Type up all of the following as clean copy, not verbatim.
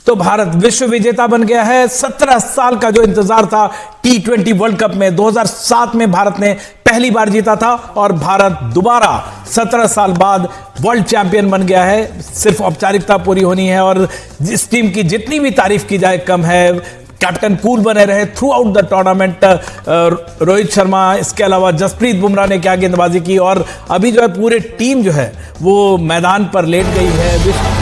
तो भारत विश्व विजेता बन गया है। 17 साल का जो इंतजार था T20 वर्ल्ड कप में 2007 में भारत ने पहली बार जीता था और भारत दोबारा 17 साल बाद वर्ल्ड चैंपियन बन गया है। सिर्फ औपचारिकता पूरी होनी है और जिस टीम की जितनी भी तारीफ की जाए कम है। कैप्टन कूल बने रहे through out the tournament Rohit Sharma, इसके अलावा जसप्रीत बुमराह ने क्या गेंदबाजी की और अभी जो है पूरी टीम जो है वो मैदान पर लेट गई है।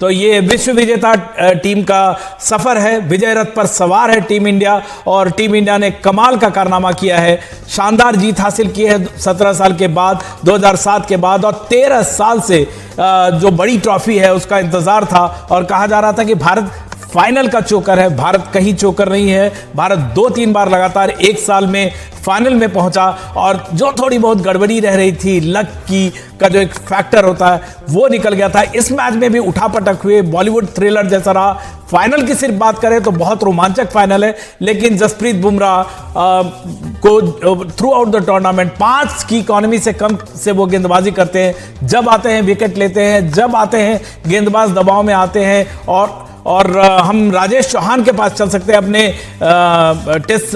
तो ये विश्व विजेता टीम का सफर है, विजय रथ पर सवार है टीम इंडिया और टीम इंडिया ने कमाल का कारनामा किया है। शानदार जीत हासिल की है 17 साल के बाद, 2007 के बाद और 13 साल से जो बड़ी ट्रॉफी है उसका इंतजार था और कहा जा रहा था कि भारत फाइनल का चोकर है। भारत कहीं चोकर नहीं है। भारत 2-3 बार लगातार एक साल में फाइनल में पहुंचा और जो थोड़ी बहुत गड़बड़ी रह रही थी, लक की का जो एक फैक्टर होता है वो निकल गया था। इस मैच में भी उठापटक हुए, बॉलीवुड थ्रिलर जैसा रहा। फाइनल की सिर्फ बात करें तो बहुत रोमांचक फाइनल है, लेकिन जसप्रीत बुमराह को थ्रू आउट द टूर्नामेंट 5 की इकोनॉमी से कम से वो गेंदबाजी करते हैं। जब आते हैं विकेट लेते हैं, जब आते हैं गेंदबाज दबाव में आते हैं और हम राजेश चौहान के पास चल सकते हैं, अपने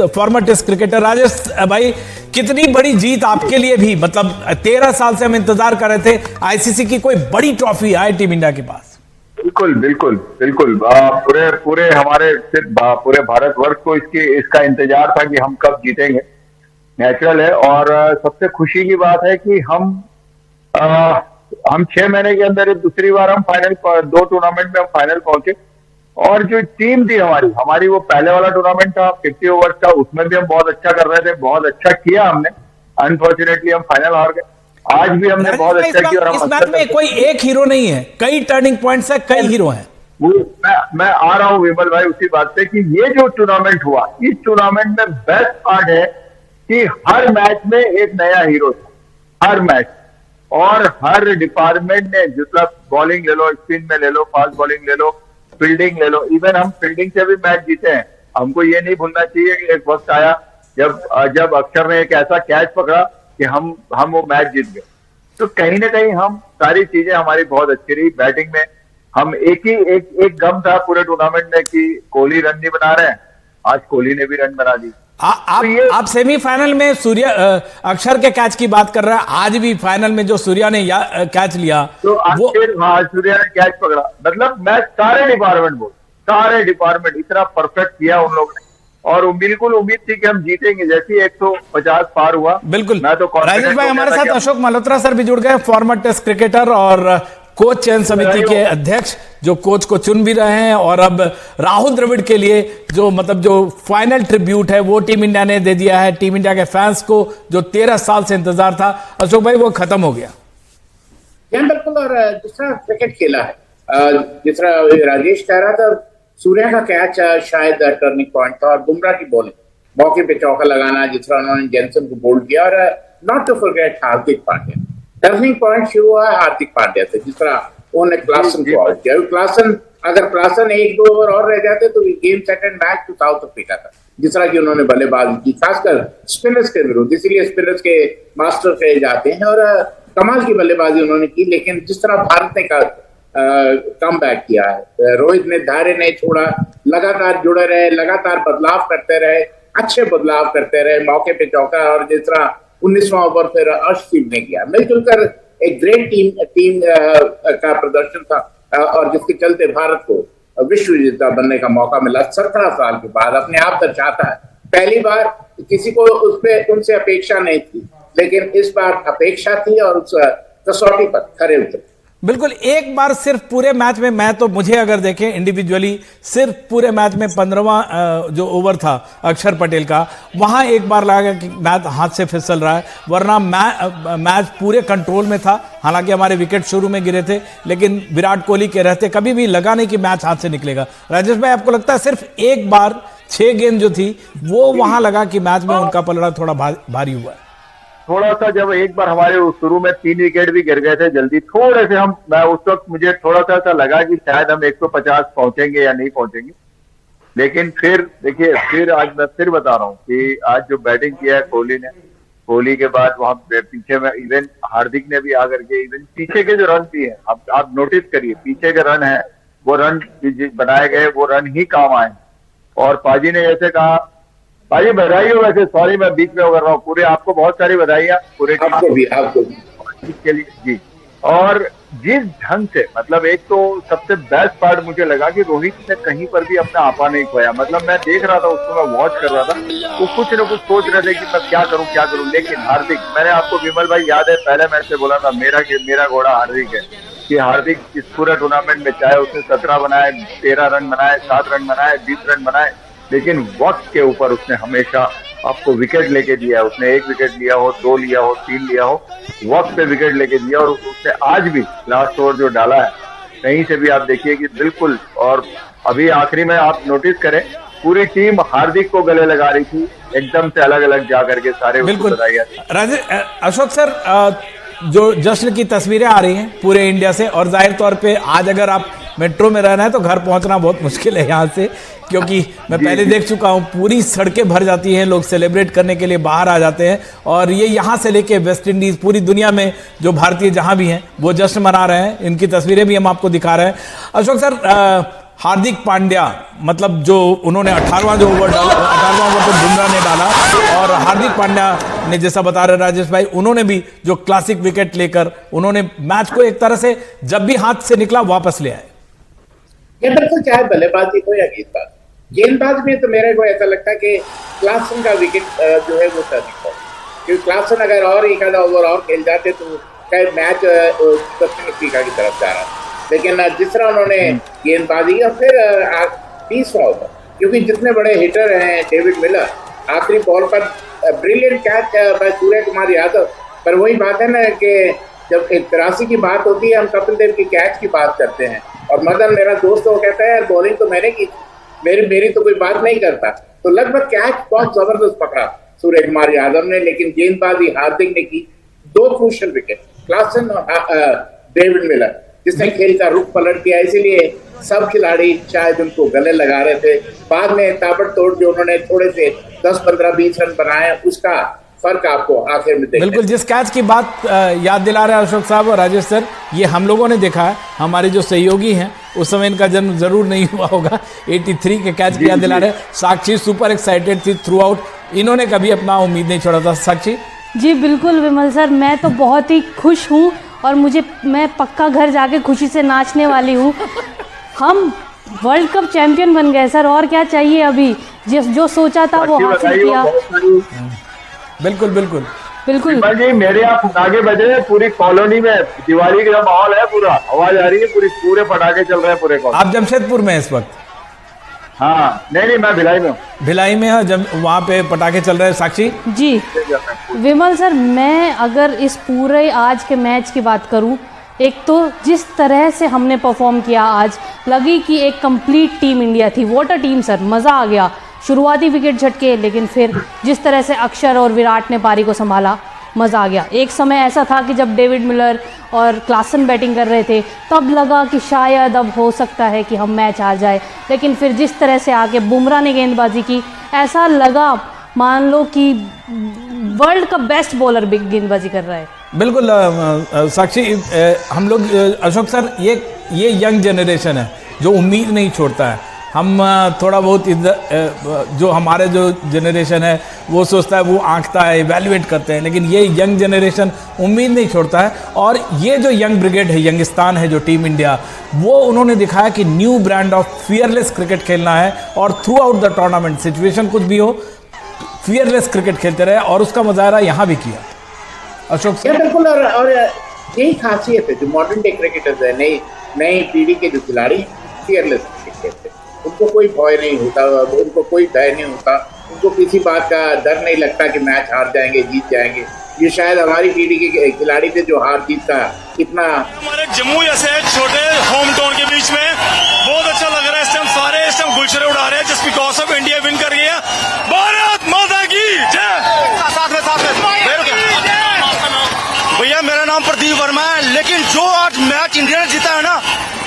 फॉर्मर टेस्ट क्रिकेटर। राजेश भाई, कितनी बड़ी जीत आपके लिए भी, मतलब 13 साल से हम इंतजार कर रहे थे आईसीसी की कोई बड़ी ट्रॉफी आए टीम इंडिया के पास। बिल्कुल बिल्कुल बिल्कुल पूरे हमारे पूरे भारतवर्ष को इसका इंतजार था कि हम कब जीतेंगे। नेचुरल है और सबसे खुशी की बात है कि हम 6 महीने के अंदर दूसरी बार हम फाइनल, 2 टूर्नामेंट में हम फाइनल पहुंचे। और जो टीम थी हमारी वो पहले वाला टूर्नामेंट था 50 ओवर्स का, उसमें भी हम बहुत अच्छा कर रहे थे, बहुत अच्छा किया हमने। अनफॉर्चुनेटली हम फाइनल हार गए। आज भी हमने बहुत अच्छा किया। और इस मैच में कोई एक हीरो नहीं है, कई टर्निंग पॉइंट्स है, कई हीरो हैं। मैं आ रहा हूं विमल भाई उसी बात पे कि ये जो टूर्नामेंट हुआ, इस टूर्नामेंट में बेस्ट पार्ट है कि हर मैच में एक नया हीरो था, हर मैच। और हर डिपार्टमेंट ने, जितना बॉलिंग ले लो, स्पिन में ले लो, फास्ट बॉलिंग ले लो, फील्डिंग ले लो, इवन हम फील्डिंग से भी मैच जीते हैं। हमको ये नहीं भूलना चाहिए कि एक वक्त आया जब अक्षर ने एक ऐसा कैच पकड़ा कि हम वो मैच जीत गए। तो कहीं ना कहीं हम सारी चीजें हमारी बहुत अच्छी रही। बैटिंग में हम एक गम था पूरे टूर्नामेंट में कि कोहली रन नहीं बना रहे हैं। आज कोहली ने भी रन बना दी। आप सेमीफाइनल में अक्षर के कैच की बात कर रहे हैं। आज भी फाइनल में जो सूर्या ने कैच लिया तो सूर्या ने कैच पकड़ा। मतलब मैं सारे डिपार्टमेंट इतना परफेक्ट किया उन लोगों ने और बिल्कुल उम्मीद थी कि हम जीतेंगे। जैसे 150 पार हुआ, बिल्कुल। मैं तो राजेश भाई, हमारे साथ अशोक मल्होत्रा सर भी जुड़ गए, फॉर्मर टेस्ट क्रिकेटर और कोच चयन समिति के अध्यक्ष, जो कोच को चुन भी रहे हैं। और अब राहुल द्रविड़ के लिए जो फाइनल ट्रिब्यूट है वो टीम इंडिया ने दे दिया है टीम इंडिया के फैंस को, जो 13 साल से इंतजार था। अशोक भाई, वो खत्म हो गया। बिल्कुल। और जिस तरह क्रिकेट खेला है, जिस तरह राजेश कह रहा था, सूर्या का कैच शायद टर्निंग पॉइंट था और बुमराह की बॉलिंग, मौके पे चौका लगाना, जिस तरह उन्होंने जेनसन को बोल्ड किया। और not to forget Hardik Pandya. Turning point शुरू हुआ हार्दिक पांड्या से, जिस तरह उन्होंने क्लासन को आउट किया। अगर क्लासन 1-2 ओवर और रह जाते तो game second back to South Africa था, जिस तरह की उन्होंने बल्लेबाजी की, खासकर स्पिनर्स के विरुद्ध। इसीलिए स्पिनर्स के मास्टर कहे जाते हैं और कमाल की बल्लेबाजी उन्होंने की। लेकिन जिस तरह भारत ने कम बैक किया है, रोहित ने धैर्य नहीं छोड़ा, लगातार जुड़े रहे, लगातार बदलाव करते रहे, अच्छे बदलाव करते रहे, मौके पे चौका। और जिस तरह 19वां ओवर फिर अर्शदीप ने किया, मिलजुल कर एक ग्रेट टीम का प्रदर्शन था और जिसके चलते भारत को विश्व विजेता बनने का मौका मिला 17 साल के बाद। अपने आप दर्शाता है, पहली बार किसी को उनसे अपेक्षा नहीं थी, लेकिन इस बार अपेक्षा थी और उस कसौटी पर खरे उतरे। बिल्कुल। एक बार सिर्फ पूरे मैच में, मुझे अगर देखें इंडिविजुअली, सिर्फ पूरे मैच में 15वां जो ओवर था अक्षर पटेल का, वहां एक बार लगा कि मैच हाथ से फिसल रहा है, वरना मैच पूरे कंट्रोल में था। हालांकि हमारे विकेट शुरू में गिरे थे, लेकिन विराट कोहली के रहते कभी भी लगा नहीं कि मैच हाथ से निकलेगा। राजेश भाई, आपको लगता है सिर्फ एक बार 6 गेंद जो थी वो वहां लगा कि मैच में उनका पलड़ा थोड़ा भारी हुआ है? थोड़ा सा जब एक बार हमारे शुरू में 3 विकेट भी गिर गए थे जल्दी, थोड़े से मैं उस वक्त मुझे थोड़ा सा ऐसा लगा कि शायद हम 150 पहुंचेंगे या नहीं पहुंचेंगे। लेकिन फिर देखिए, आज मैं फिर बता रहा हूं कि आज जो बैटिंग किया है कोहली ने, कोहली के बाद वहां पीछे में इवन हार्दिक ने भी आकर के इवन पीछे के जो रन भी है, आप नोटिस करिए, पीछे के रन है वो रन बनाए गए, वो रन ही काम आए। और पाजी ने जैसे कहा, पाजी बधाई हो, वैसे सॉरी मैं बीच में कर रहा हूँ, पूरे आपको बहुत सारी बधाइयाँ पूरे आपको भी के लिए जी। और जिस ढंग से, मतलब एक तो सबसे बेस्ट पार्ट मुझे लगा कि रोहित ने कहीं पर भी अपना आपा नहीं खोया। मतलब मैं देख रहा था उसको, मैं वॉच कर रहा था, वो कुछ न कुछ सोच रहे थे कि मैं क्या करूं। लेकिन हार्दिक, मैंने आपको विमल भाई याद है पहले मैच से बोला था, मेरा घोड़ा हार्दिक है, कि हार्दिक इस पूरे टूर्नामेंट में चाहे उसने 17 बनाए, 13 रन बनाए, 7 रन बनाए, 20 रन बनाए, लेकिन वक्त के ऊपर उसने हमेशा आपको विकेट लेके दिया है। उसने 1 विकेट लिया हो, 2 लिया हो, 3 लिया हो, वक्त पे विकेट लेके दिया। और उसने आज भी लास्ट ओवर जो डाला है, कहीं से भी आप देखिए कि बिल्कुल। और अभी आखिरी में आप नोटिस करें, पूरी टीम हार्दिक को गले लगा रही थी, एकदम से अलग अलग जा करके सारे बिल्कुल। बधाई। अशोक सर, जो जश्न की तस्वीरें आ रही हैं पूरे इंडिया से, और जाहिर तौर पे आज अगर आप मेट्रो में रहना है तो घर पहुंचना बहुत मुश्किल है यहाँ से, क्योंकि मैं पहले देख चुका हूँ, पूरी सड़कें भर जाती हैं, लोग सेलिब्रेट करने के लिए बाहर आ जाते हैं। और ये यहाँ से लेके वेस्ट इंडीज, पूरी दुनिया में जो भारतीय जहाँ भी हैं वो जश्न मना रहे हैं। इनकी तस्वीरें भी हम आपको दिखा रहे हैं। अशोक सर, हार्दिक पांड्या, मतलब जो उन्होंने 18वां जो ओवर डाला, 18वां ओवर तो बुमराह ने डाला, और हार्दिक पांड्या ने, जैसा बता रहे राजेश भाई, उन्होंने भी जो क्लासिक विकेट लेकर उन्होंने मैच को एक तरह से जब भी हाथ से निकला वापस ले आए। ये बिल्कुल, चाहे बल्लेबाजी हो या गेंदबाज में तो मेरे को ऐसा लगता है कि क्लासन का विकेट जो है वो टर्निंग पॉइंट, क्योंकि क्लासन अगर और एक आधा ओवर और खेल जाते तो शायद मैच दक्षिण अफ्रीका की तरफ जा रहा था। लेकिन जिस तरह उन्होंने गेंदबाजी और फिर 30वां ओवर, क्योंकि जितने बड़े हिटर हैं डेविड मिलर, आखिरी बॉल पर brilliant catch bye Surya Kumar Yadav. पर वही बात है ना कि जब 83 की बात होती है, हम कपिल देव की कैच की बात करते हैं, और मदन मेरा दोस्त वो कहता है यार बॉलिंग तो मैंने की, मेरी तो कोई बात नहीं करता। तो लगभग कैच बहुत जबरदस्त पकड़ा सूर्य कुमार यादव ने, लेकिन गेंदबाजी हार्दिक ने की। 2 क्रूशियल विकेट, क्लासन और डेविड मिलर, जिसने खेल का रुख पलट दिया। इसीलिए सब खिलाड़ी शायद उनको गले लगा रहे थे। बाद में ताबड़तोड़ जो उन्होंने थोड़े से 10, 15, 20 रन बनाए, उसका फर्क आपको आखिर में देखा। बिल्कुल, जिस कैच की बात याद दिला रहे हैं अशोक साहब और राजेश सर, ये हम लोगों ने देखा है, हमारे जो सहयोगी हैं उस समय इनका जन्म जरूर नहीं हुआ होगा। 83 के कैच की याद दिला रहे हैं। साक्षी सुपर एक्साइटेड थी थ्रू आउट, इन्होंने कभी अपना उम्मीद नहीं छोड़ा था। साक्षी जी बिल्कुल विमल सर, मैं तो बहुत ही खुश हूँ, और मैं पक्का घर जाके खुशी से नाचने वाली हूँ। हम वर्ल्ड कप चैंपियन बन गए सर, और क्या चाहिए अभी। जो सोचा था वो हासिल किया। बिल्कुल बिल्कुल बिल्कुल जी, मेरे यहाँ पटाखे बज रहे हैं पूरी कॉलोनी में, दिवाली का माहौल है, पूरा आवाज आ रही है, पूरे पटाखे चल रहे हैं पूरे कॉलोनी। आप जमशेदपुर में इस वक्त? हाँ, नहीं मैं भिलाई में हूँ। भिलाई में है, जब वहाँ पे पटाखे चल रहे हैं। साक्षी जी विमल सर, मैं अगर इस पूरे आज के मैच की बात करूँ, एक तो जिस तरह से हमने परफॉर्म किया आज, लगी कि एक कंप्लीट टीम इंडिया थी। व्हाट अ टीम सर, मज़ा आ गया। शुरुआती विकेट झटके, लेकिन फिर जिस तरह से अक्षर और विराट ने पारी को संभाला, मज़ा आ गया। एक समय ऐसा था कि जब डेविड मिलर और क्लासन बैटिंग कर रहे थे, तब लगा कि शायद अब हो सकता है कि हम मैच हार जाए, लेकिन फिर जिस तरह से आके बुमराह ने गेंदबाजी की, ऐसा लगा मान लो कि वर्ल्ड का बेस्ट बॉलर बिग गेंदबाजी कर रहा है। बिल्कुल साक्षी, हम लोग अशोक सर, ये यंग जनरेशन है जो उम्मीद नहीं छोड़ता है। हम थोड़ा बहुत जो हमारे जो जनरेशन है वो सोचता है, वो आंकता है, इवैल्यूएट करते हैं, लेकिन ये यंग जनरेशन उम्मीद नहीं छोड़ता है। और ये जो यंग ब्रिगेड है, यंगिस्तान है जो टीम इंडिया, वो उन्होंने दिखाया कि new brand of fearless cricket खेलना है, और through out the tournament situation कुछ भी हो, फियरलेस क्रिकेट खेलते रहे, और उसका मुजाहरा यहाँ भी किया। अशोक सर बिल्कुल, और यही खासियत है जो मॉडर्न डे क्रिकेटर्स है, नई पीढ़ी के जो खिलाड़ी फियरलेस क्रिकेट खेलते हैं। उनको कोई भय नहीं होता, उनको कोई भय नहीं होता, उनको किसी बात का डर नहीं लगता कि मैच हार जाएंगे, जीत जाएंगे। ये शायद हमारी पीढ़ी के खिलाड़ी थे जो हार जीत का इतना। हमारे जम्मू जैसे छोटे होम टाउन के बीच में बहुत अच्छा लग रहा है। इस टाइम सारे गुलशरे उड़ा रहे हैं just because of India win कर गई है। भारत माता की जय। भैया मेरा नाम प्रदीप वर्मा है, लेकिन जो आज मैच इंडिया ने जीता है ना,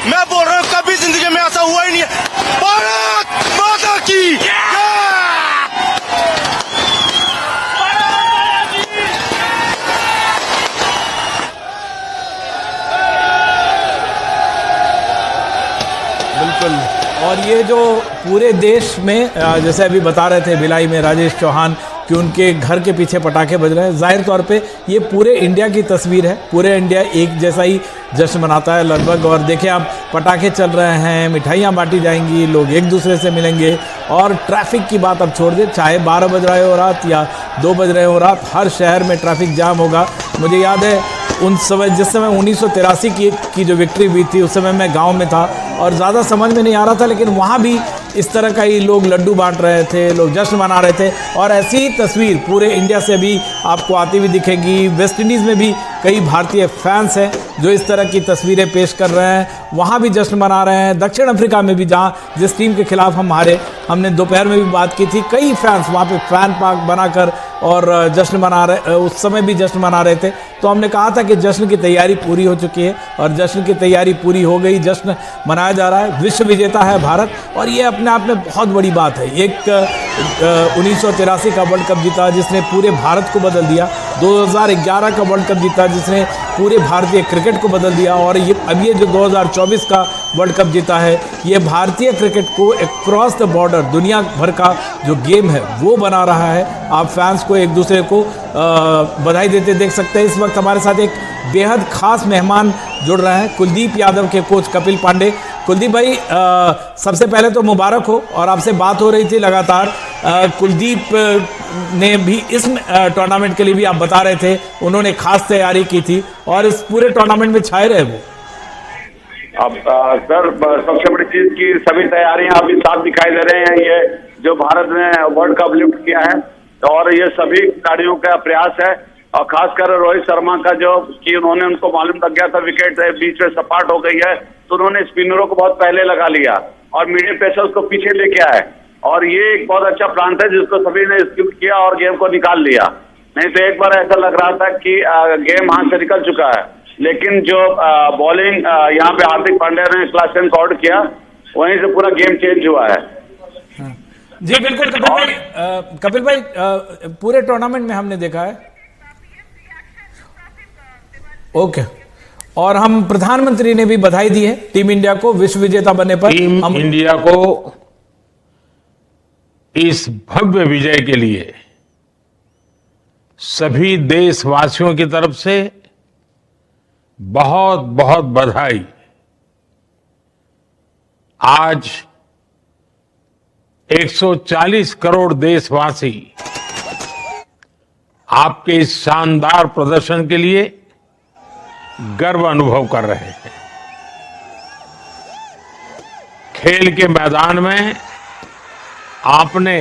मैं बोल रहा हूँ कभी जिंदगी में ऐसा हुआ ही नहीं है। भारत माता की जय। बिल्कुल। और ये जो पूरे देश में जैसे अभी बता रहे थे भिलाई में राजेश चौहान कि उनके घर के पीछे पटाखे बज रहे हैं, जाहिर तौर पे ये पूरे इंडिया की तस्वीर है। पूरे इंडिया एक जैसा ही जश्न मनाता है लगभग। और देखिए आप, पटाखे चल रहे हैं, मिठाइयाँ बांटी जाएंगी, लोग एक दूसरे से मिलेंगे। और ट्रैफिक की बात अब छोड़ दे, चाहे 12 बज रहे हो रात या 2 बज रहे हो रात, हर शहर में ट्रैफिक जाम होगा। मुझे याद है उन समय, जिस समय 1983 की जो विक्ट्री हुई थी, उस समय मैं गांव में था और ज़्यादा समझ में नहीं आ रहा था, लेकिन वहाँ भी इस तरह का ही लोग लड्डू बांट रहे थे, लोग जश्न मना रहे थे। और ऐसी ही तस्वीर पूरे इंडिया से भी आपको आती हुई दिखेगी। वेस्ट इंडीज़ में भी कई भारतीय फैंस हैं जो इस तरह की तस्वीरें पेश कर रहे हैं, वहाँ भी जश्न मना रहे हैं। दक्षिण अफ्रीका में भी, जहाँ जिस टीम के खिलाफ हमने दोपहर में भी बात की थी, कई फैंस वहाँ पे फैन पार्क बनाकर और जश्न मना रहे, उस समय भी जश्न मना रहे थे। तो हमने कहा था कि जश्न की तैयारी पूरी हो चुकी है और जश्न की तैयारी पूरी हो गई, जश्न मनाया जा रहा है। विश्व विजेता है भारत और ये अपने आप में बहुत बड़ी बात है। एक 1983 का वर्ल्ड कप जीता जिसने पूरे भारत को बदल दिया, 2011 का वर्ल्ड कप जीता जिसने पूरे भारतीय क्रिकेट को बदल दिया, और अब ये जो 2024 का वर्ल्ड कप जीता है, ये भारतीय क्रिकेट को अक्रॉस द बॉर्डर दुनिया भर का जो गेम है वो बना रहा है। आप फैंस को एक दूसरे को बधाई देते देख सकते हैं। इस वक्त हमारे साथ एक बेहद खास मेहमान जुड़ रहे हैं, कुलदीप यादव के कोच कपिल पांडे। कुलदीप भाई, सबसे पहले तो मुबारक हो, और आपसे बात हो रही थी लगातार। कुलदीप ने भी इस टूर्नामेंट के लिए भी आप बता रहे थे उन्होंने खास तैयारी की थी और इस पूरे टूर्नामेंट में छाए रहे वो। अब सर, सबसे बड़ी चीज की सभी तैयारियां अभी साफ दिखाई दे रहे हैं। ये जो भारत ने वर्ल्ड कप लिफ्ट किया है और ये सभी खिलाड़ियों का प्रयास है, और खासकर रोहित शर्मा का जो कि उन्होंने, उनको मालूम लग गया था विकेट बीच में सपाट हो गई है, तो उन्होंने स्पिनरों को बहुत पहले लगा लिया और मीडियम पेसर्स को पीछे लेके आए। और ये एक बहुत अच्छा प्लान था जिसको सभी ने एग्जीक्यूट किया और गेम को निकाल लिया। नहीं तो एक बार ऐसा लग रहा था कि गेम हाथ से निकल चुका है, लेकिन जो बॉलिंग यहाँ पे हार्दिक पांड्या ने क्लास 10 का आउट किया, वहीं से पूरा गेम चेंज हुआ है। जी बिल्कुल कपिल भाई, पूरे टूर्नामेंट में हमने देखा है। ओके, और हम प्रधानमंत्री ने भी बधाई दी है टीम इंडिया को विश्व विजेता बनने पर। टीम इंडिया को इस भव्य विजय के लिए सभी देशवासियों की तरफ से बहुत बहुत बधाई। आज 140 करोड़ देशवासी आपके इस शानदार प्रदर्शन के लिए गर्व अनुभव कर रहे हैं। खेल के मैदान में आपने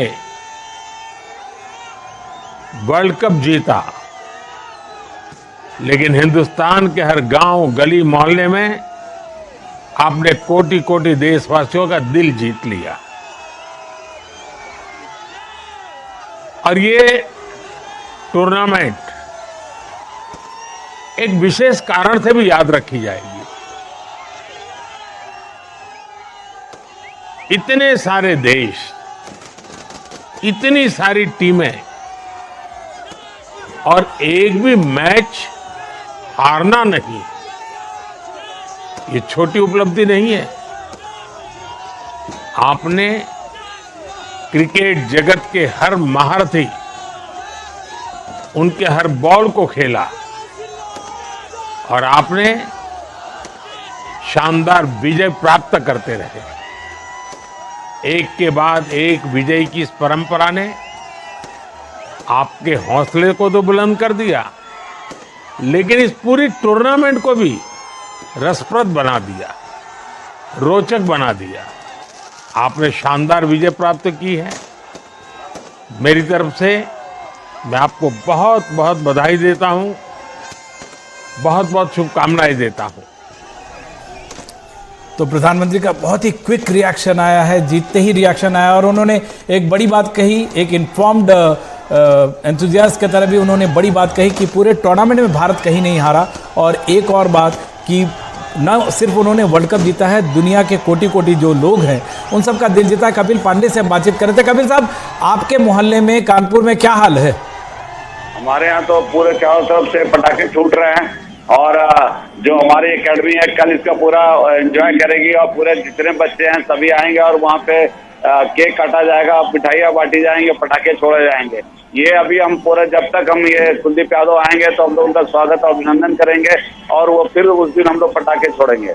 वर्ल्ड कप जीता, लेकिन हिंदुस्तान के हर गांव, गली, मोहल्ले में आपने कोटि कोटि देशवासियों का दिल जीत लिया। और ये टूर्नामेंट एक विशेष कारण से भी याद रखी जाएगी। इतने सारे देश, इतनी सारी टीमें, और एक भी मैच हारना नहीं, ये छोटी उपलब्धि नहीं है। आपने क्रिकेट जगत के हर महारथी, उनके हर बॉल को खेला और आपने शानदार विजय प्राप्त करते रहे। एक के बाद एक विजय की इस परंपरा ने आपके हौसले को तो बुलंद कर दिया, लेकिन इस पूरी टूर्नामेंट को भी रसप्रद बना दिया, रोचक बना दिया। आपने शानदार विजय प्राप्त की है। मेरी तरफ से मैं आपको बहुत बहुत बधाई देता हूं, बहुत बहुत शुभकामनाएं देता हूं। तो प्रधानमंत्री का बहुत ही क्विक रिएक्शन आया है, जीतते ही रिएक्शन आया, और उन्होंने एक बड़ी बात कही, एक इन्फॉर्म्ड एंथुजियास्ट की तरह भी उन्होंने बड़ी बात कही कि पूरे टूर्नामेंट में भारत कहीं नहीं हारा। और एक और बात कि न सिर्फ उन्होंने वर्ल्ड कप जीता है, दुनिया के कोटि कोटि जो लोग हैं उन सब का दिल जीता है। कपिल पांडे से हम बातचीत कर रहे थे। कपिल साहब, आपके मोहल्ले में, कानपुर में क्या हाल है? हमारे यहाँ तो पूरे चारों तरफ से पटाखे छूट रहे हैं और जो हमारी एकेडमी है कल इसका पूरा एंजॉय करेगी और पूरे जितने बच्चे हैं सभी आएंगे और वहाँ पे केक काटा जाएगा, मिठाइयाँ बांटी जाएंगे, पटाखे छोड़े जाएंगे। ये अभी हम पूरा जब तक हम ये कुलदीप यादव आएंगे तो हम लोग उनका स्वागत और अभिनंदन करेंगे और वो फिर उस दिन हम लोग पटाखे छोड़ेंगे।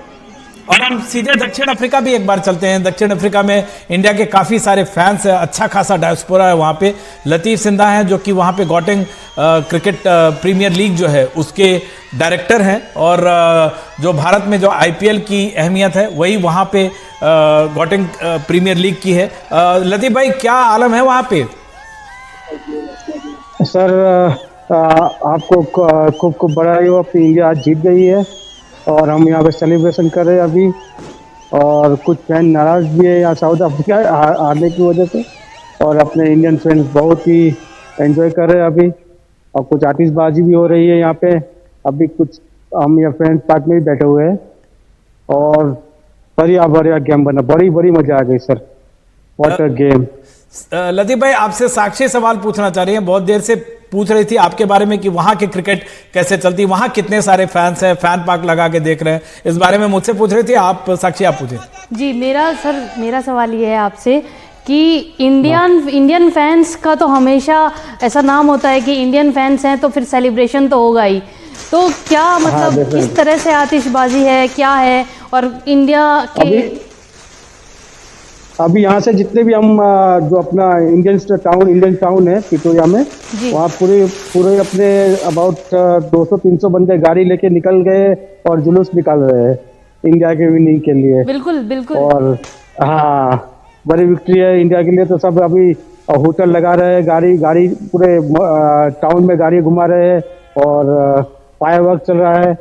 और हम सीधे दक्षिण अफ्रीका भी एक बार चलते हैं। दक्षिण अफ्रीका में इंडिया के काफ़ी सारे फैंस हैं, अच्छा खासा डायस्पोरा है वहाँ पे। लतीफ़ सिंधा हैं जो कि वहाँ पे गौटेंग क्रिकेट प्रीमियर लीग जो है उसके डायरेक्टर हैं, और जो भारत में जो IPL की अहमियत है वही वहाँ पे गौटेंग प्रीमियर लीग की है। लतीफ़ भाई, क्या आलम है वहाँ पे? सर आपको खूब खूब बधाई हो, अपनी इंडिया आज जीत गई है और हम यहाँ पे सेलिब्रेशन कर रहे हैं अभी। और कुछ फैन नाराज़ भी है यहाँ साउथ अफ्रीका हारने की वजह से, और अपने इंडियन फ्रेंड्स बहुत ही एंजॉय कर रहे हैं अभी। और कुछ आतिशबाजी भी हो रही है यहाँ पे अभी। कुछ हम यहाँ फ्रेंड्स पार्क में भी बैठे हुए हैं और बढ़िया गेम बना, बड़ी मजा आ गई sir. What a game. Latif भाई, आपसे साक्षी सवाल पूछना चाह रही हैं, बहुत देर से पूछ रही थी आपके बारे में कि वहाँ की क्रिकेट कैसे चलती, वहाँ कितने सारे फैंस हैं, फैन पार्क लगा के देख रहे हैं, इस बारे में मुझसे पूछ रही थी। आप साक्षी, आप पूछे। जी, मेरा सवाल ये है आपसे कि इंडियन फैंस का तो हमेशा ऐसा नाम होता है कि इंडियन फैंस हैं तो फिर सेलिब्रेशन तो होगा ही, तो क्या मतलब किस तरह से आतिशबाजी है, क्या है? और इंडिया के अभी यहाँ से जितने भी हम जो अपना इंडियन टाउन है प्रिटोरिया में, वहाँ पूरे अपने अबाउट 200-300 बंदे गाड़ी लेके निकल गए और जुलूस निकाल रहे हैं इंडिया के विनिंग के लिए। बिल्कुल। और हाँ, बड़ी विक्ट्री है इंडिया के लिए। तो सब अभी होटल लगा रहे हैं, गाड़ी पूरे टाउन में गाड़ी घुमा रहे हैं और फायरवर्क चल रहा है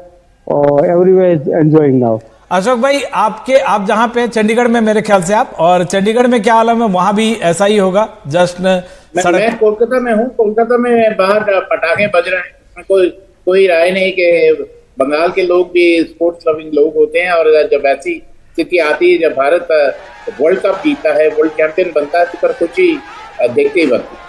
और everywhere is enjoying now. Ashok भाई, आप जहाँ पे चंडीगढ़ में, मेरे ख्याल से आप, और चंडीगढ़ में क्या आलम है? वहाँ भी ऐसा ही होगा जश्न? मैं कोलकाता में हूँ। कोलकाता में बाहर पटाखे बज रहे हैं। कोई राय नहीं कि बंगाल के लोग भी स्पोर्ट्स लविंग लोग होते हैं, और जब ऐसी स्थिति आती है, जब भारत वर्ल्ड कप जीतता है, वर्ल्ड चैंपियन बनता है, तो फिर कुछ ही देखते ही बनती है।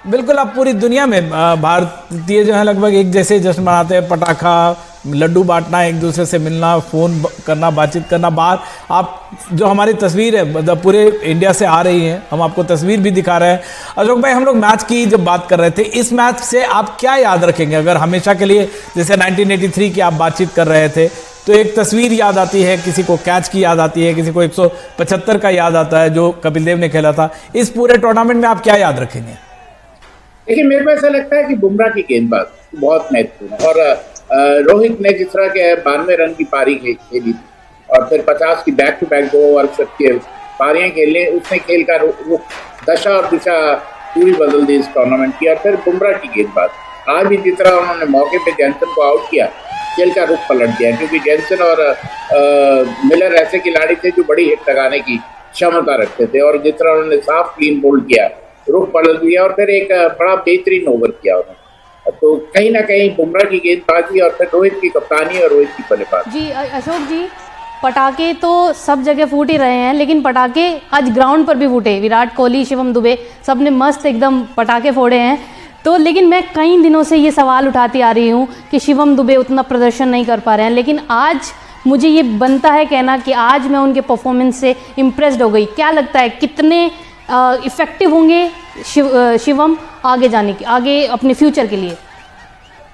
बिल्कुल, अब पूरी दुनिया में भारतीय जो है लगभग एक जैसे जश्न मनाते हैं। पटाखा, लड्डू बांटना, एक दूसरे से मिलना, फ़ोन करना, बातचीत करना। बाहर आप जो हमारी तस्वीर है मतलब पूरे इंडिया से आ रही है, हम आपको तस्वीर भी दिखा रहे हैं। अशोक भाई, हम लोग मैच की जब बात कर रहे थे, इस मैच से आप क्या याद रखेंगे अगर हमेशा के लिए? जैसे 1983 की आप बातचीत कर रहे थे, तो एक तस्वीर याद आती है, किसी को कैच की याद आती है, किसी को 175 का याद आता है जो कपिल देव ने खेला था। इस पूरे टूर्नामेंट में आप क्या याद रखेंगे? देखिए, मेरे को ऐसा लगता है कि बुमराह की गेंदबाज बहुत महत्वपूर्ण, और रोहित ने जिस तरह के 92 रन की पारी खेली थी और फिर 50 की बैक टू बैक 2 ओवर के पारियां खेलने, उसने खेल का दशा और दिशा पूरी बदल दी इस टूर्नामेंट की। और फिर बुमराह की गेंदबाज आज भी जिस तरह उन्होंने मौके पे जैनसन को आउट किया, खेल का रुख पलट दिया, क्योंकि जैनसन और मिलर ऐसे खिलाड़ी थे जो बड़ी हिट लगाने की क्षमता रखते थे, और जिस तरह उन्होंने साफ क्लीन बोल्ड किया, रुख पलट दिया और फिर एक बड़ा बेहतरीन ओवर किया उन्होंने। तो कहीं ना कहीं बुमराह की गेंदबाजी और फिर रोहित की कप्तानी और रोहित की बल्लेबाजी। जी अशोक जी, पटाखे तो सब जगह फूट ही रहे हैं, लेकिन पटाखे आज ग्राउंड पर भी फूटे। विराट कोहली, शिवम दुबे, सब ने मस्त एकदम पटाखे फोड़े हैं। तो लेकिन मैं कई दिनों से ये सवाल उठाती आ रही हूँ कि शिवम दुबे उतना प्रदर्शन नहीं कर पा रहे हैं, लेकिन आज मुझे ये बनता है कहना कि आज मैं उनके परफॉर्मेंस से इम्प्रेस्ड हो गई। क्या लगता है कितने इफेक्टिव होंगे शिवम आगे अपने फ्यूचर के लिए?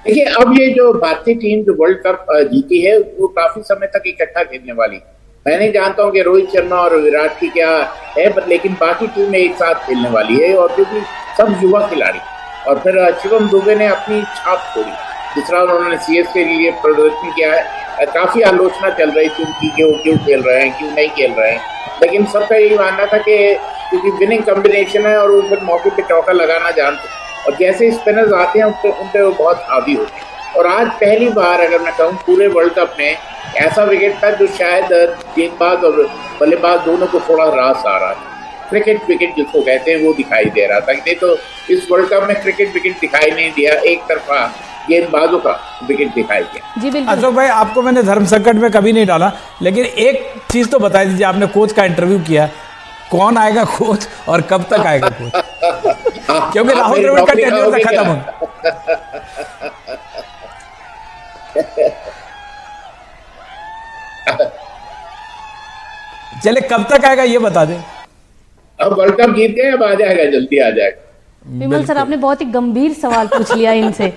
देखिए, अब ये जो भारतीय टीम जो वर्ल्ड कप जीती है, वो काफी समय तक इकट्ठा खेलने वाली। मैं नहीं जानता हूँ कि रोहित शर्मा और विराट की क्या है, लेकिन बाकी टीमें एक साथ खेलने वाली है, और क्योंकि सब युवा खिलाड़ी। और फिर शिवम दुबे ने अपनी छाप छोड़ी, जिस तरह उन्होंने CSK के लिए प्रदर्शन किया है। काफी आलोचना चल रही थी उनकी कि वो क्यों खेल रहे हैं, क्यों नहीं खेल रहे हैं, लेकिन सबका यही मानना था कि क्योंकि विनिंग कॉम्बिनेशन है और वो फिर मौके पे चौका लगाना जानते, और जैसे स्पिनर्स आते हैं उनपे वो बहुत हावी होते हैं। और आज पहली बार अगर मैं कहूँ पूरे वर्ल्ड कप में ऐसा विकेट था जो शायद गेंदबाज और बल्लेबाज दोनों को थोड़ा रास आ रहा था। क्रिकेट विकेट जिसको कहते हैं वो दिखाई दे रहा था। नहीं तो इस वर्ल्ड कप में क्रिकेट विकेट दिखाई नहीं दिया, एक तरफा गेंदबाजों का विकेट दिखाई दिया। जी बिल्कुल। अशोक भाई, आपको मैंने धर्म संकट में कभी नहीं डाला, लेकिन एक चीज तो बता दीजिए, आपने कोच का इंटरव्यू किया, कौन आएगा कोच और कब तक आएगा कोच? क्योंकि राहुल द्रविड़ का टेन्योर खत्म हो आदत। चले कब तक आएगा ये बता दें। अब वर्ल्ड कप जीत गए, अब आ जाएगा, जल्दी आ जाएगा। विमल सर, आपने बहुत ही गंभीर सवाल पूछ लिया इनसे।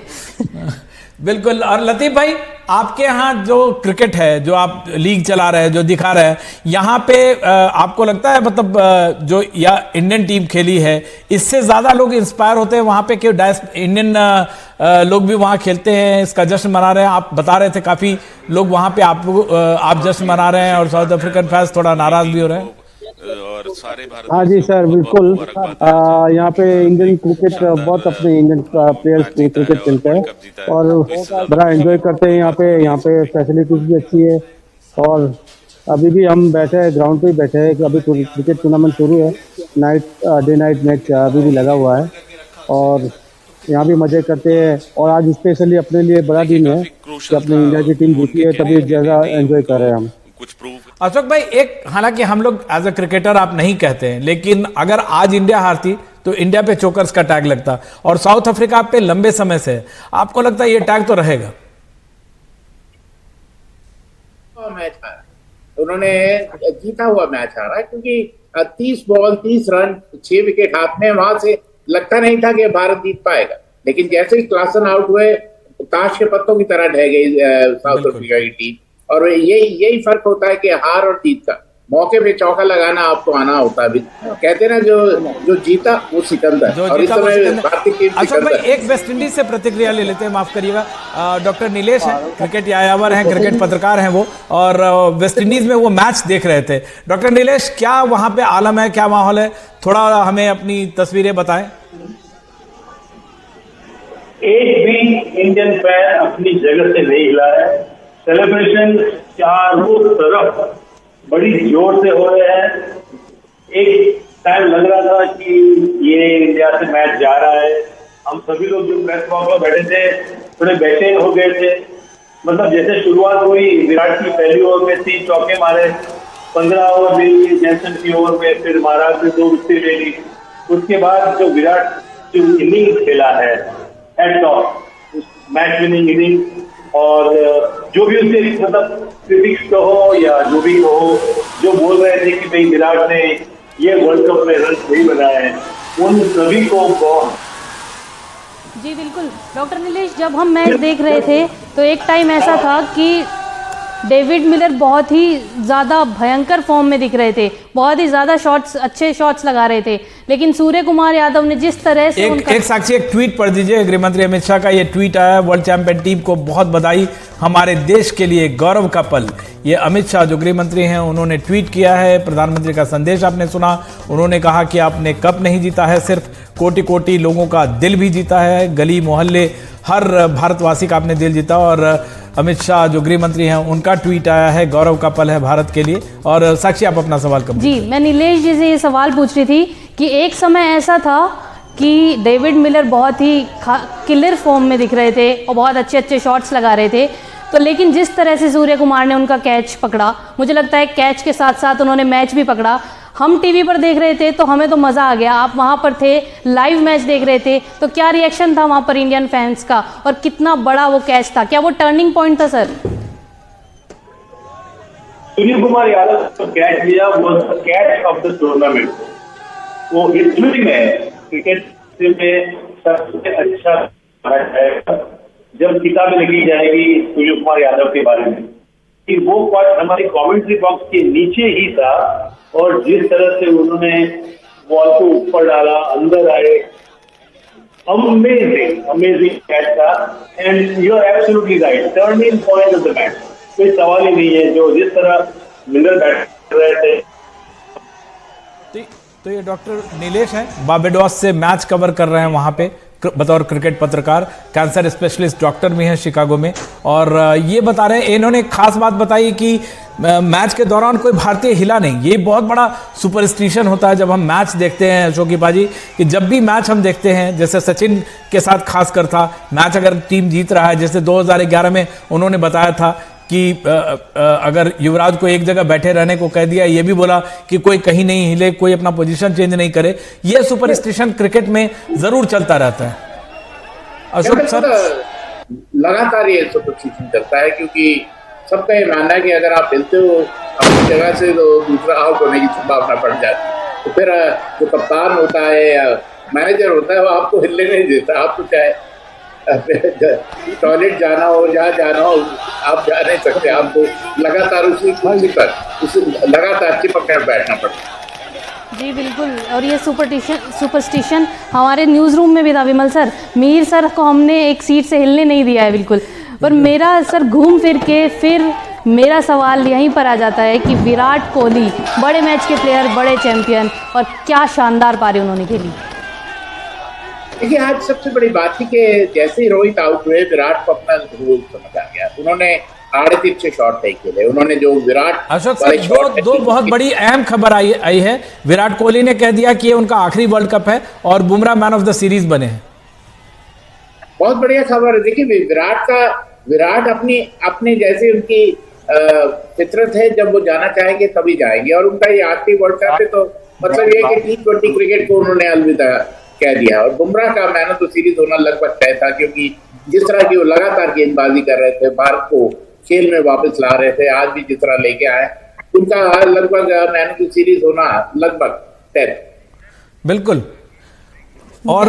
बिल्कुल। और लतीफ भाई, आपके यहाँ जो क्रिकेट है, जो आप लीग चला रहे हैं, जो दिखा रहे हैं, यहाँ पे आपको लगता है मतलब जो या इंडियन टीम खेली है, इससे ज्यादा लोग इंस्पायर होते हैं वहाँ पे कि इंडियन लोग भी वहाँ खेलते हैं, इसका जश्न मना रहे हैं? आप बता रहे थे काफी लोग वहाँ पे आप जश्न मना रहे हैं और साउथ अफ्रीकन फैंस थोड़ा नाराज भी हो रहे हैं। और सारे भारत। हाँ जी सर, बिल्कुल। यहाँ पे इंडियन क्रिकेट बहुत अपने इंडियन प्लेयर्स क्रिकेट खेलते हैं और बड़ा एंजॉय करते हैं यहाँ पे फैसिलिटीज भी अच्छी है। और अभी भी हम बैठे हैं ग्राउंड पे ही बैठे हैं कि अभी क्रिकेट टूर्नामेंट शुरू है, डे नाइट मैच अभी भी लगा हुआ है और यहाँ भी मजे करते हैं। और आज स्पेशली अपने लिए बड़ा दिन है कि अपनी इंडिया की टीम जीती है, तभी ज़्यादा एंजॉय कर रहे हैं हम। अशोक भाई, एक हालांकि हम लोग एज अ क्रिकेटर आप नहीं कहते हैं, लेकिन अगर आज इंडिया हारती तो इंडिया पे चोकर्स का टैग लगता और साउथ अफ्रीका पे लंबे समय से, आपको लगता है ये टैग तो रहेगा? मैच हारा, उन्होंने जीता हुआ मैच हारा क्योंकि 30 बॉल 30 रन 6 विकेट हाथ में, वहां से लगता नहीं था कि भारत जीत पाएगा। लेकिन जैसे ही क्लासन आउट हुए, ताश के पत्तों की तरह ढह गई साउथ अफ्रीका की टीम। और यही फर्क होता है कि हार और जीत का। मौके पे चौका लगाना आपको आना होता है। कहते हैं ना, जो जीता वो सिकंदर, और इस समय भारतीय टीम अशोक भाई, एक वेस्ट इंडीज से प्रतिक्रिया ले लेते हैं, माफ करिएगा। डॉक्टर नीलेश हैं, क्रिकेट यायावर हैं, क्रिकेट पत्रकार हैं वो, और वेस्ट इंडीज में वो मैच देख रहे थे। डॉक्टर नीलेश, क्या वहां पे आलम है, क्या माहौल है, थोड़ा हमें अपनी तस्वीरें बताएं। एक भी इंडियन फैन अपनी जगह से नहीं हिला है। सेलिब्रेशन चारों तरफ बड़ी जोर से हो रहे हैं। एक टाइम लग रहा था कि ये इंडिया से मैच जा रहा है, हम सभी लोग जो प्रेस बॉक्स में बैठे थे थोड़े बेचैन हो गए थे। मतलब जैसे शुरुआत हुई, विराट की पहली ओवर में 3 चौके मारे, 15 ओवर ले ली जैसन की ओवर में, फिर महाराज ने 2 विकेट ले ली। उसके बाद जो विराट जो इनिंग खेला है, hats off, match winning inning. और जो भी उसके मतलब क्रिटिक्स कहो या जो भी कहो, जो बोल रहे थे कि भाई विराट ने ये वर्ल्ड कप में रन नहीं बनाए हैं, उन सभी को बहुत। जी बिल्कुल डॉक्टर नीलेश, जब हम मैच देख रहे थे तो एक टाइम ऐसा था कि डेविड मिलर बहुत ही ज़्यादा भयंकर फॉर्म में दिख रहे थे, बहुत ही ज़्यादा शॉट्स, अच्छे शॉट्स लगा रहे थे, लेकिन सूर्य कुमार यादव ने जिस तरह से एक साक्षी, एक ट्वीट पढ़ दीजिए। गृह मंत्री अमित शाह का ये ट्वीट आया, वर्ल्ड चैंपियन टीम को बहुत बधाई, हमारे देश के लिए गौरव का पल। ये अमित शाह जो गृह मंत्री हैं, उन्होंने ट्वीट किया है। प्रधानमंत्री का संदेश आपने सुना, उन्होंने कहा कि आपने कप नहीं जीता है, सिर्फ कोटि कोटि लोगों का दिल भी जीता है, गली मोहल्ले हर भारतवासी का आपने दिल जीता। और अमित शाह जो गृह मंत्री हैं, उनका ट्वीट आया है, गौरव का पल है भारत के लिए। और साक्षी, आप अपना सवाल करें। जी, मैं नीलेश जी से ये सवाल पूछ रही थी कि एक समय ऐसा था कि डेविड मिलर बहुत ही किलर फॉर्म में दिख रहे थे और बहुत अच्छे अच्छे शॉट्स लगा रहे थे, तो लेकिन जिस तरह से सूर्य कुमार ने उनका कैच पकड़ा, मुझे लगता है कैच के साथ साथ उन्होंने मैच भी पकड़ा। हम टीवी पर देख रहे थे तो हमें तो मज़ा आ गया, आप वहाँ पर थे, लाइव मैच देख रहे थे, तो क्या रिएक्शन था वहाँ पर इंडियन फैंस का, और कितना बड़ा वो कैच था, क्या वो टर्निंग पॉइंट था सर? सूर्य कुमार यादव जो कैच लिया वो कैच ऑफ द टूर्नामेंट, वो हिस्ट्री में क्रिकेट में सबसे अच्छा है। जब किताबें लिखी जाएगी सूर्य कुमार यादव के बारे में, कि वो हमारे कमेंट्री बॉक्स के नीचे ही था, और जिस तरह से उन्होंने बॉल को ऊपर डाला, अंदर आए, अमेजिंग कैच था। And you are absolutely right, turning point of the match, कोई सवाल ही नहीं है। जो जिस तरह मिलर बैट कर रहे थे। तो ये डॉक्टर नीलेश हैं, बारबाडोस से मैच कवर कर रहे हैं वहाँ पे बतौर क्रिकेट पत्रकार, कैंसर स्पेशलिस्ट डॉक्टर भी हैं शिकागो में, और ये बता रहे हैं, इन्होंने एक खास बात बताई कि मैच के दौरान कोई भारतीय हिला नहीं। ये बहुत बड़ा सुपरस्टिशन होता है जब हम मैच देखते हैं अशोक बाजी, कि जब भी मैच हम देखते हैं, जैसे सचिन के साथ खासकर था, मैच अगर टीम जीत रहा है, जैसे 2011 में उन्होंने बताया था कि अगर युवराज को एक जगह बैठे रहने को कह दिया, ये भी बोला कि कोई कहीं नहीं हिले, कोई अपना पोजीशन चेंज नहीं करे। ये सुपरस्टिशन क्रिकेट में जरूर चलता रहता है। अशोक सर, लगातार ये सुपरस्टिशन चलता है, क्योंकि सबका ये मानना है कि अगर आप हिलते हो अपनी जगह से तो दूसरा आउट होने की संभावना बढ़ जाती है। तो फिर जो कप्तान होता है या मैनेजर होता है वो आपको हिलने नहीं देता। आपको चाहे टॉयलेट जाना हो, जहाँ जाना हो, आप जा नहीं सकते। आपको लगातार उसी कुर्सी पर लगातार चिपक कर बैठना पड़ता है। जी बिल्कुल। और ये सुपरस्टिशन हमारे न्यूज़ रूम में भी था विमल सर। मीर सर को हमने एक सीट से हिलने नहीं दिया है बिल्कुल। पर मेरा सर घूम फिर के फिर मेरा सवाल यहीं पर आ जाता है कि विराट कोहली बड़े मैच के प्लेयर, बड़े चैंपियन, और क्या शानदार पारी उन्होंने खेली। देखिए आज सबसे बड़ी बात थी कि जैसे ही रोहित आउट हुए विराट को अपना रोल समझ आ गया। उन्होंने आड़े तिरछे शॉट नहीं खेले। उन्होंने जो विराट अशोक सर, दो बहुत बड़ी अहम खबर आई है। विराट कोहली ने कह दिया कि ये उनका आखिरी वर्ल्ड कप है और Bumrah man of the series बने हैं। बहुत बढ़िया खबर है। देखिए विराट अपनी जैसे उनकी फितरत है, जब वो जाना चाहेंगे तभी जाएंगे। और उनका ये आखिरी वर्ल्ड कप है तो मतलब ये कि T20 क्रिकेट को उन्होंने अलविदा कह दिया। और बुमराह का मैन ऑफ द सीरीज होना लगभग तय था, क्योंकि जिस तरह की वो लगातार गेंदबाजी कर रहे थे, भारत को खेल में वापस ला रहे थे, आज भी जिस तरह लेके आए, उनका लगभग मैन ऑफ द सीरीज होना लगभग तय। बिल्कुल। और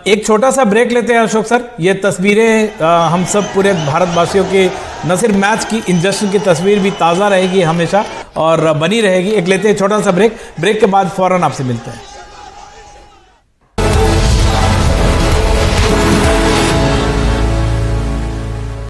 एक छोटा सा ब्रेक लेते हैं अशोक सर। ये तस्वीरें हम सब पूरे भारतवासियों के न सिर्फ मैच की, इन जश्न की तस्वीर भी ताज़ा रहेगी हमेशा और बनी रहेगी। एक लेते हैं छोटा सा ब्रेक के बाद फौरन आपसे मिलते हैं।